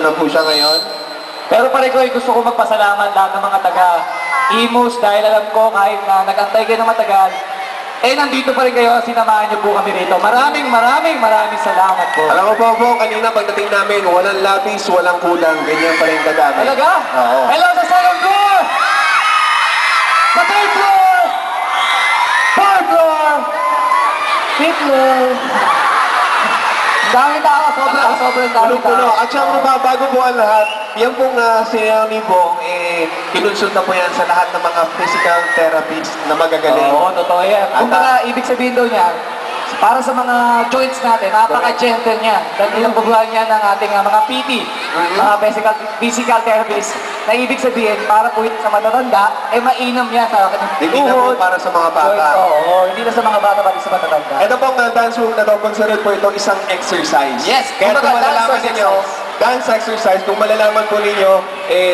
na po siya ngayon. Pero pare ko, gusto ko magpasalamat lahat ng mga taga-Imus dahil alam ko kahit na nag-antay kayo ng matagal, nandito pa rin kayo, sinamahan niyo po kami rito. Maraming salamat po. Alam mo po, kanina pagdating namin, walang lapis, walang kulang, ganyan pa rin kadami. Talaga? Oo. Hello sa second floor! Sa third floor! Fourth floor! Fifth floor! Dami tao, sobrang dami Puno-puno. tao. At syempre pa, bago po ang lahat, yan pong si ni Bong, kinonsult na po yan sa lahat ng mga physical therapists na magagaling. Oo, totoo yan. Kung ibig sabihin daw niya, para sa mga joints natin, napaka-gentle niya. Dahil pinagbubuhan niya ng ating mga PT, mga physical therapists, na ibig sabihin, para po sa matatanda, mainam yan sa akin. Hindi na po para sa mga bata. Oo, hindi na sa mga bata, pati sa matatanda. Ito pong dance move na to, considered po ito isang exercise. Yes, kaya kung malalaman dance ninyo, dance exercise, kung malalaman po ninyo,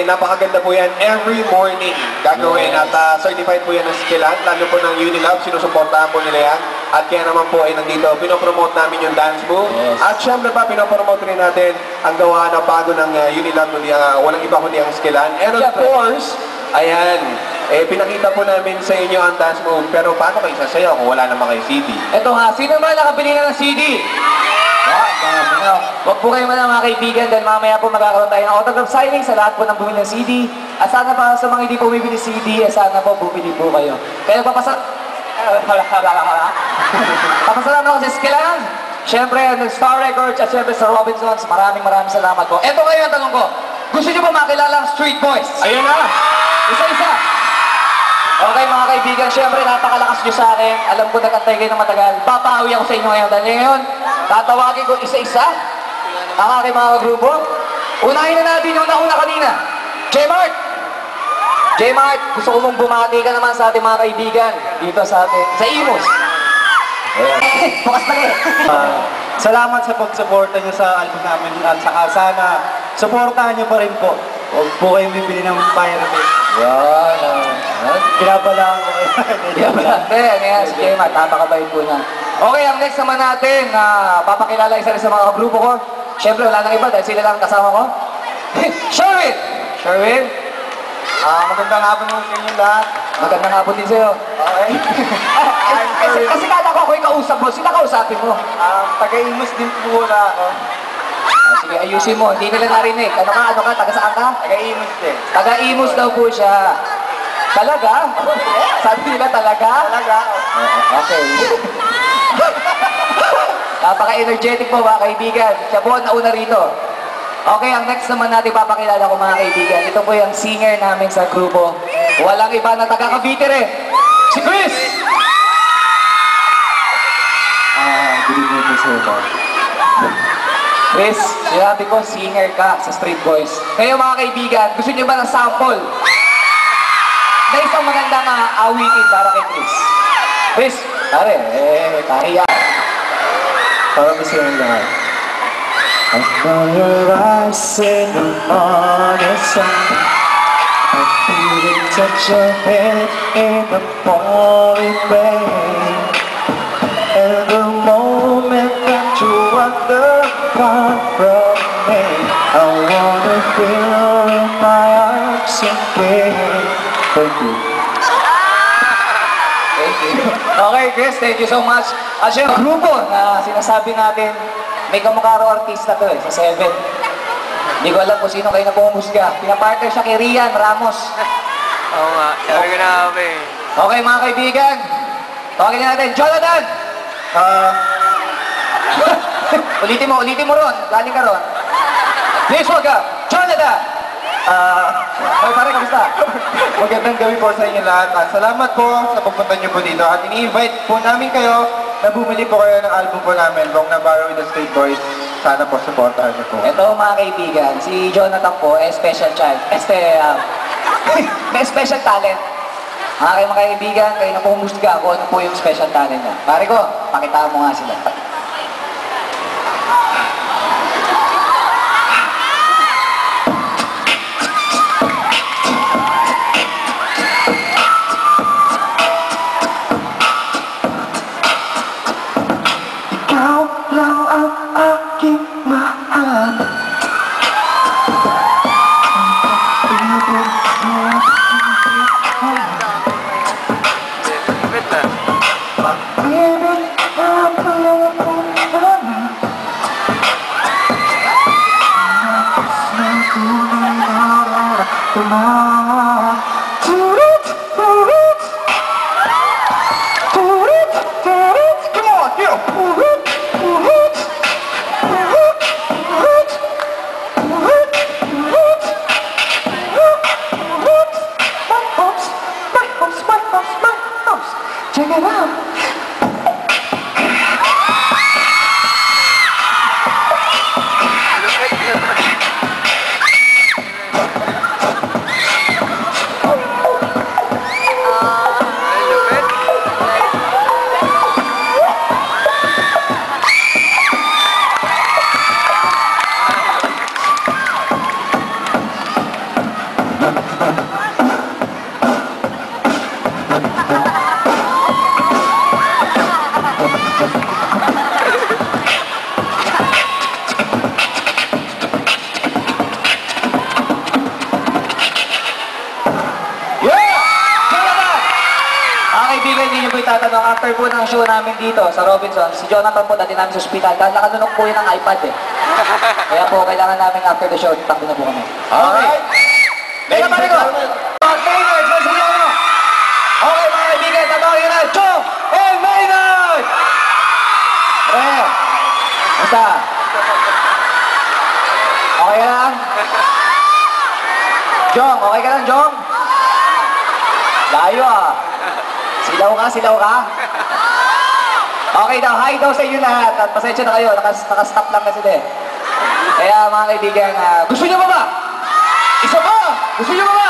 napakaganda po yan every morning gagawin. At certified po yan ng skillan, lalo po ng Unilab, sinusuportahan po nila yan. At kaya naman po ay nandito, pinopromote namin yung dance move. Yes. At syempre pa, pinopromote rin natin ang gawa ng bago ng Unilab, walang iba kundi ang skillan. And of course, ayan, pinakita po namin sa inyo ang dance move. Pero paano kayo sasayaw kung wala naman kayo CD? Ito nga, sino naman nakabili na ng CD? Huwag po kayo mga kaibigan dahil mamaya po magkakaroon tayo ng autograph signing sa lahat po ng bumili ng CD. At sana pa sa mga hindi po bumibili CD, sana po bumili po kayo. Kaya papasalamat ako sa Skillan. Siyempre, Star Records at siyempre sa Robinsons. Maraming salamat po. Ito kayo ang tanong ko. Gusto niyo ba makilala ang Street Boys? Ayun na! Isa-isa! Okay mga kaibigan, siyempre napakalakas nyo sa akin. Alam ko nag-antay kayo ng matagal. Papahawi ako sa inyo ngayon. Dahil ngayon, tatawagin ko isa-isa ang aking mga grupo. Unahin na natin yung nauna kanina. J-Mart! J-Mart, gusto ko mong bumati ka naman sa ating mga kaibigan dito sa ating, sa Imus. Bukas na rin. Salamat sa pagsuporta niyo sa album namin at saka sana suportahan niyo pa rin po. Huwag po kayong bibili ng Pyramid. Yan. Binabalaan ko kayo. Yan, si J-Mart, napakabait po na. Okay, ang next naman natin, papakilala isa rin sa mga grupo ko. Siyempre, wala nang iba dahil sila lang kasama ko. Sherwin! Sherwin? Magandang hapon mo sa inyo lahat. Magandang hapon din sa'yo. Okay. Kasi kala ko ako'y kausap mo, sila kausapin mo. Taga-Imus din po na ako. Sige, ayusin mo, hindi nila narinig. Ano ka, taga saan ka? Taga-Imus din. Taga-Imus daw po siya. Talaga? Sabi nila talaga? Talaga. Okay. Napaka-energetic po mga kaibigan. Siya po ang nauna rito. Okay, ang next naman natin papakilala ko mga kaibigan. Ito po yung singer namin sa grupo. Walang iba na taga Cavite rin. Si Chris! Good evening po sir. Chris, sinabi ko, singer ka sa Street Boys. Kayo mga kaibigan, gusto niyo ba ng sample? Na isang magandang awitin para kay Chris. Chris, pare, kahiya. Para po sa inyo lahat. I saw your eyes in the morning sun. I feel it touch your head in the pouring rain. And the moment that you walked apart from me, I wanna feel in my arms again. Thank you. Thank you. Okay, Chris, thank you so much. At yung grupo na sinasabi natin, may kamukha raw artista to sa 7. Hindi ko alam kung sino kayo na pumusga. Pinapartner siya kay Rian Ramos. Oo nga, sabi ko na kami. Okay mga kaibigan, tawagin natin, Jonathan! ulitin mo ron, galing ka ron. Please welcome, Jonathan! Ay, pare, kamusta? Magandang gabi po sa inyo lahat. Salamat po sa pagpunta niyo po dito. At ini-invite po namin kayo na bumili po kayo ng album po namin, Long Navarro with the Street Boys. Sana po supportahan niyo po. Ito mga kaibigan, si Jonathan po, special child. May special talent. Mga kaibigan, kayo na pumusga kung ano po yung special talent niya. Pare ko, pakita mo nga sila. Tuma. Turut, turut. Turut, turut. Come on, yeah. Turut, turut. Turut, turut. Turut, turut. Turut, turut. My hopes, my hopes, my hopes, my hopes. Check it out. Hindi niyo po itatanong, after po ng show namin dito sa Robinson, si Jonathan po dati namin sa ospital, dahil nakalunok po yun ng iPad eh. Kaya po, kailangan namin after the show, takbo na po kami. Alright. Teka pare ko! Mga Maynard, mas bilang mo! Okay mga kaibigan, tatawagin na, Chong and Maynard! Pre, basta? Okay ka lang? Jong, okay ka lang, Jong? Layo ah. Silaw ka, silaw ka. Okay daw, hi daw sa inyo lahat. At pasensya na kayo, nakastop lang kasi din. Kaya mga kaibigan, gusto nyo ba ba? Isa pa! Gusto nyo ba ba?